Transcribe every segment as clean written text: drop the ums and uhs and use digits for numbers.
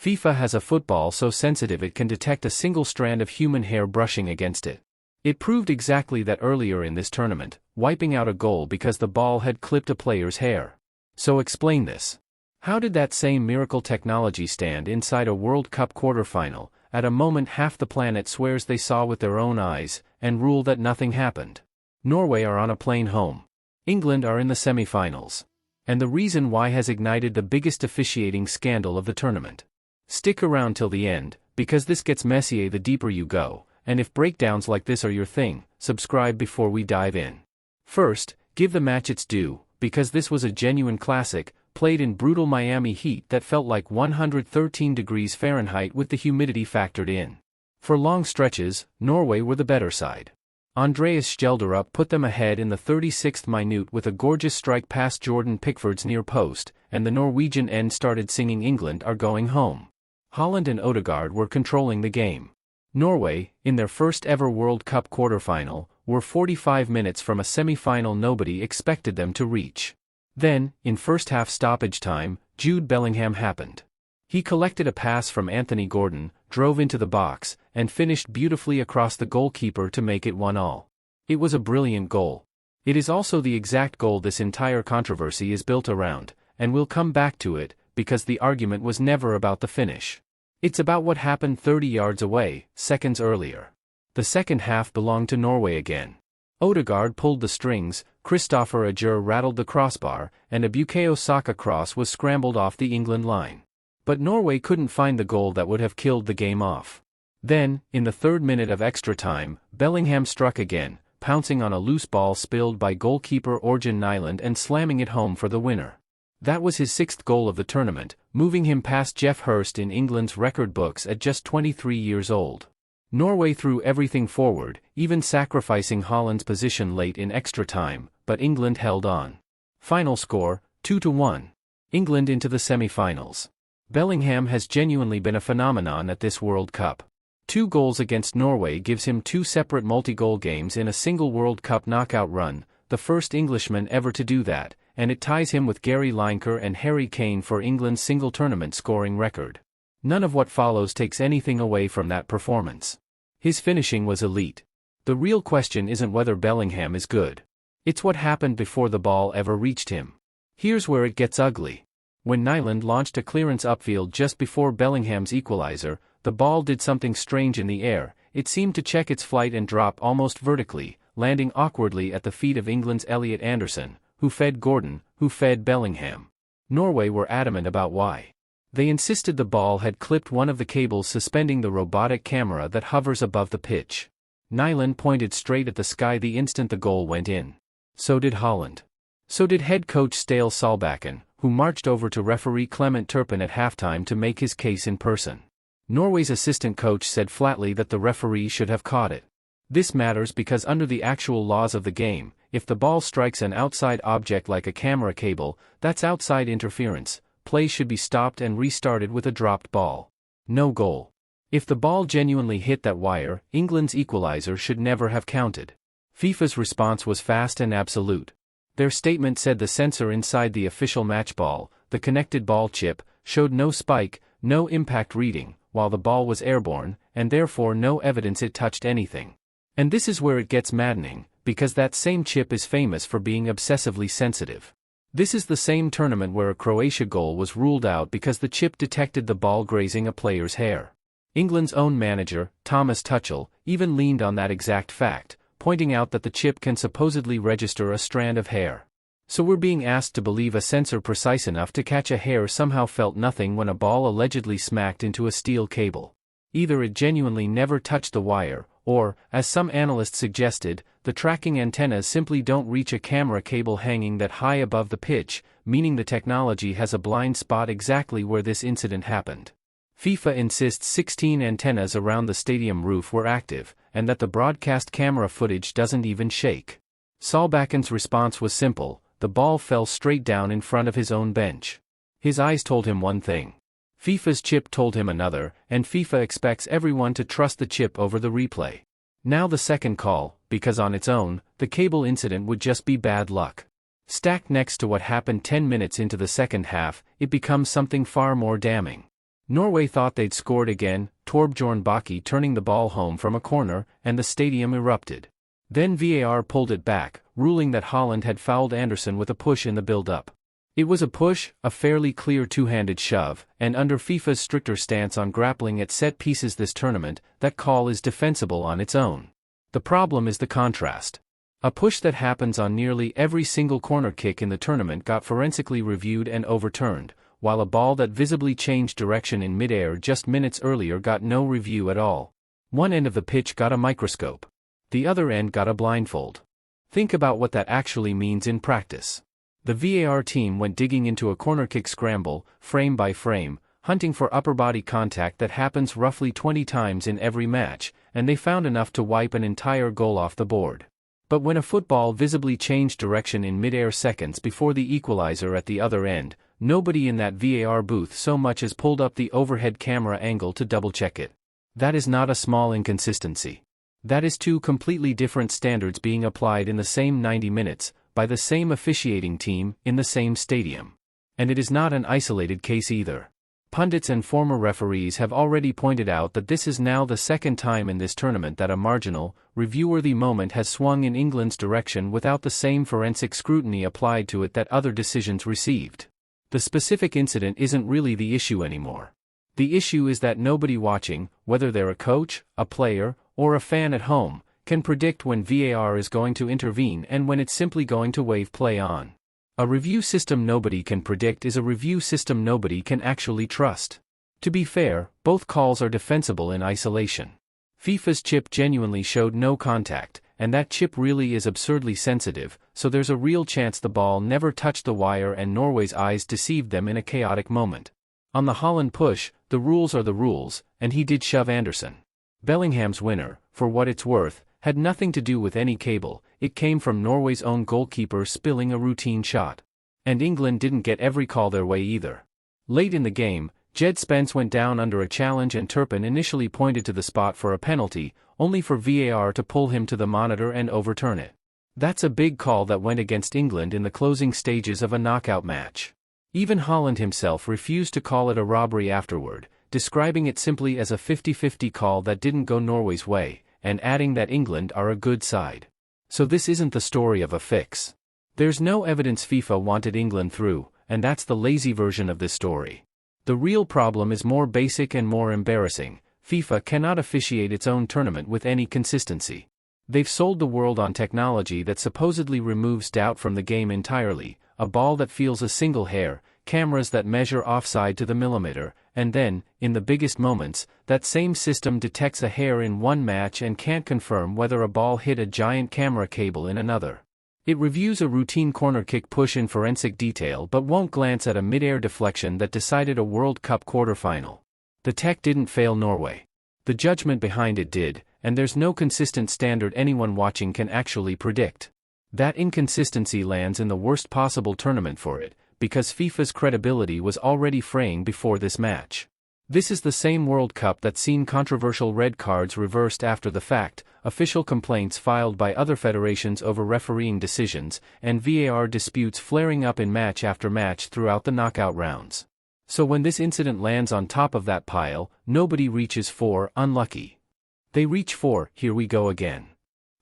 FIFA has a football so sensitive it can detect a single strand of human hair brushing against it. It proved exactly that earlier in this tournament, wiping out a goal because the ball had clipped a player's hair. So explain this. How did that same miracle technology stand inside a World Cup quarterfinal, at a moment half the planet swears they saw with their own eyes, and rule that nothing happened? Norway are on a plane home. England are in the semi-finals. And the reason why has ignited the biggest officiating scandal of the tournament. Stick around till the end, because this gets messier the deeper you go, and if breakdowns like this are your thing, subscribe before we dive in. First, give the match its due, because this was a genuine classic, played in brutal Miami heat that felt like 113 degrees Fahrenheit with the humidity factored in. For long stretches, Norway were the better side. Andreas Skjelderup put them ahead in the 36th minute with a gorgeous strike past Jordan Pickford's near post, and the Norwegian end started singing "England are going home." Haaland and Odegaard were controlling the game. Norway, in their first ever World Cup quarterfinal, were 45 minutes from a semi-final nobody expected them to reach. Then, in first-half stoppage time, Jude Bellingham happened. He collected a pass from Anthony Gordon, drove into the box, and finished beautifully across the goalkeeper to make it 1-1. It was a brilliant goal. It is also the exact goal this entire controversy is built around, and we'll come back to it, because the argument was never about the finish. It's about what happened 30 yards away, seconds earlier. The second half belonged to Norway again. Odegaard pulled the strings, Christopher Ajer rattled the crossbar, and a Bukayo Saka cross was scrambled off the England line. But Norway couldn't find the goal that would have killed the game off. Then, in the third minute of extra time, Bellingham struck again, pouncing on a loose ball spilled by goalkeeper Orjan Nyland and slamming it home for the winner. That was his sixth goal of the tournament, moving him past Jeff Hurst in England's record books at just 23 years old. Norway threw everything forward, even sacrificing Haaland's position late in extra time, but England held on. Final score, 2-1. England into the semi-finals. Bellingham has genuinely been a phenomenon at this World Cup. 2 goals against Norway gives him 2 separate multi-goal games in a single World Cup knockout run, the first Englishman ever to do that, and it ties him with Gary Lineker and Harry Kane for England's single tournament scoring record. None of what follows takes anything away from that performance. His finishing was elite. The real question isn't whether Bellingham is good. It's what happened before the ball ever reached him. Here's where it gets ugly. When Nyland launched a clearance upfield just before Bellingham's equalizer, the ball did something strange in the air. It seemed to check its flight and drop almost vertically, landing awkwardly at the feet of England's Elliot Anderson, who fed Gordon, who fed Bellingham. Norway were adamant about why. They insisted the ball had clipped one of the cables suspending the robotic camera that hovers above the pitch. Nyland pointed straight at the sky the instant the goal went in. So did Haaland. So did head coach Ståle Solbakken, who marched over to referee Clement Turpin at halftime to make his case in person. Norway's assistant coach said flatly that the referee should have caught it. This matters because under the actual laws of the game, if the ball strikes an outside object like a camera cable, that's outside interference. Play should be stopped and restarted with a dropped ball. No goal. If the ball genuinely hit that wire, England's equalizer should never have counted. FIFA's response was fast and absolute. Their statement said the sensor inside the official match ball, the connected ball chip, showed no spike, no impact reading, while the ball was airborne, and therefore no evidence it touched anything. And this is where it gets maddening, because that same chip is famous for being obsessively sensitive. This is the same tournament where a Croatia goal was ruled out because the chip detected the ball grazing a player's hair. England's own manager, Thomas Tuchel, even leaned on that exact fact, pointing out that the chip can supposedly register a strand of hair. So we're being asked to believe a sensor precise enough to catch a hair somehow felt nothing when a ball allegedly smacked into a steel cable. Either it genuinely never touched the wire, or, as some analysts suggested, the tracking antennas simply don't reach a camera cable hanging that high above the pitch, meaning the technology has a blind spot exactly where this incident happened. FIFA insists 16 antennas around the stadium roof were active, and that the broadcast camera footage doesn't even shake. Solbakken's response was simple: the ball fell straight down in front of his own bench. His eyes told him one thing. FIFA's chip told him another, and FIFA expects everyone to trust the chip over the replay. Now the second call, because on its own, the cable incident would just be bad luck. Stacked next to what happened 10 minutes into the second half, it becomes something far more damning. Norway thought they'd scored again, Torbjorn Baki turning the ball home from a corner, and the stadium erupted. Then VAR pulled it back, ruling that Holland had fouled Anderson with a push in the build-up. It was a push, a fairly clear two-handed shove, and under FIFA's stricter stance on grappling at set pieces this tournament, that call is defensible on its own. The problem is the contrast. A push that happens on nearly every single corner kick in the tournament got forensically reviewed and overturned, while a ball that visibly changed direction in mid-air just minutes earlier got no review at all. One end of the pitch got a microscope. The other end got a blindfold. Think about what that actually means in practice. The VAR team went digging into a corner kick scramble, frame by frame, hunting for upper body contact that happens roughly 20 times in every match, and they found enough to wipe an entire goal off the board. But when a football visibly changed direction in mid-air seconds before the equalizer at the other end, nobody in that VAR booth so much as pulled up the overhead camera angle to double-check it. That is not a small inconsistency. That is two completely different standards being applied in the same 90 minutes, by the same officiating team, in the same stadium. And it is not an isolated case either. Pundits and former referees have already pointed out that this is now the second time in this tournament that a marginal, review-worthy moment has swung in England's direction without the same forensic scrutiny applied to it that other decisions received. The specific incident isn't really the issue anymore. The issue is that nobody watching, whether they're a coach, a player, or a fan at home, can predict when VAR is going to intervene and when it's simply going to wave play on. A review system nobody can predict is a review system nobody can actually trust. To be fair, both calls are defensible in isolation. FIFA's chip genuinely showed no contact, and that chip really is absurdly sensitive, so there's a real chance the ball never touched the wire and Norway's eyes deceived them in a chaotic moment. On the Holland push, the rules are the rules, and he did shove Anderson. Bellingham's winner, for what it's worth, had nothing to do with any cable, it came from Norway's own goalkeeper spilling a routine shot. And England didn't get every call their way either. Late in the game, Jed Spence went down under a challenge and Turpin initially pointed to the spot for a penalty, only for VAR to pull him to the monitor and overturn it. That's a big call that went against England in the closing stages of a knockout match. Even Holland himself refused to call it a robbery afterward, describing it simply as a 50-50 call that didn't go Norway's way, and adding that England are a good side. So this isn't the story of a fix. There's no evidence FIFA wanted England through, and that's the lazy version of this story. The real problem is more basic and more embarrassing. FIFA cannot officiate its own tournament with any consistency. They've sold the world on technology that supposedly removes doubt from the game entirely, a ball that feels a single hair, cameras that measure offside to the millimeter, and then, in the biggest moments, that same system detects a hair in one match and can't confirm whether a ball hit a giant camera cable in another. It reviews a routine corner kick push in forensic detail but won't glance at a mid-air deflection that decided a World Cup quarterfinal. The tech didn't fail Norway. The judgment behind it did, and there's no consistent standard anyone watching can actually predict. That inconsistency lands in the worst possible tournament for it, because FIFA's credibility was already fraying before this match. This is the same World Cup that's seen controversial red cards reversed after the fact, official complaints filed by other federations over refereeing decisions, and VAR disputes flaring up in match after match throughout the knockout rounds. So when this incident lands on top of that pile, nobody reaches for unlucky. They reach for here we go again.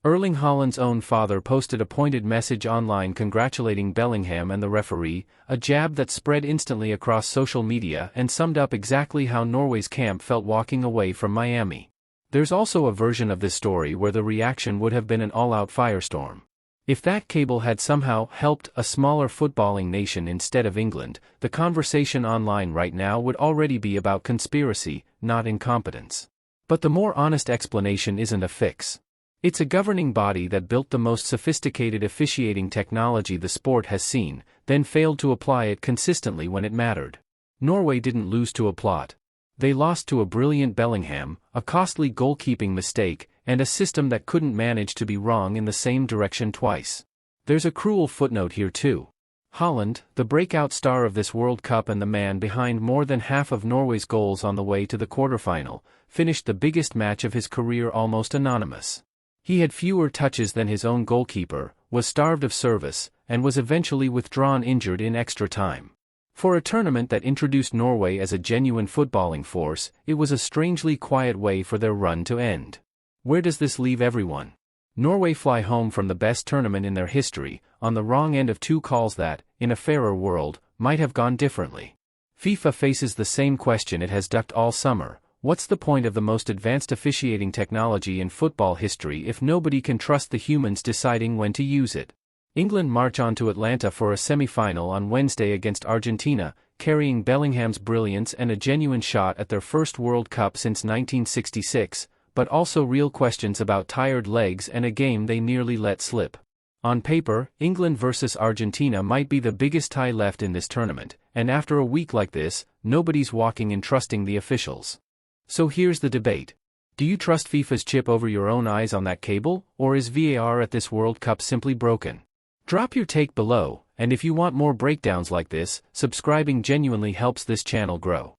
Erling Haaland's own father posted a pointed message online congratulating Bellingham and the referee, a jab that spread instantly across social media and summed up exactly how Norway's camp felt walking away from Miami. There's also a version of this story where the reaction would have been an all-out firestorm. If that cable had somehow helped a smaller footballing nation instead of England, the conversation online right now would already be about conspiracy, not incompetence. But the more honest explanation isn't a fix. It's a governing body that built the most sophisticated officiating technology the sport has seen, then failed to apply it consistently when it mattered. Norway didn't lose to a plot. They lost to a brilliant Bellingham, a costly goalkeeping mistake, and a system that couldn't manage to be wrong in the same direction twice. There's a cruel footnote here too. Haaland, the breakout star of this World Cup and the man behind more than half of Norway's goals on the way to the quarterfinal, finished the biggest match of his career almost anonymous. He had fewer touches than his own goalkeeper, was starved of service, and was eventually withdrawn injured in extra time. For a tournament that introduced Norway as a genuine footballing force, it was a strangely quiet way for their run to end. Where does this leave everyone? Norway fly home from the best tournament in their history, on the wrong end of two calls that, in a fairer world, might have gone differently. FIFA faces the same question it has ducked all summer: what's the point of the most advanced officiating technology in football history if nobody can trust the humans deciding when to use it? England march on to Atlanta for a semi-final on Wednesday against Argentina, carrying Bellingham's brilliance and a genuine shot at their first World Cup since 1966, but also real questions about tired legs and a game they nearly let slip. On paper, England versus Argentina might be the biggest tie left in this tournament, and after a week like this, nobody's walking in trusting the officials. So here's the debate. Do you trust FIFA's chip over your own eyes on that cable, or is VAR at this World Cup simply broken? Drop your take below, and if you want more breakdowns like this, subscribing genuinely helps this channel grow.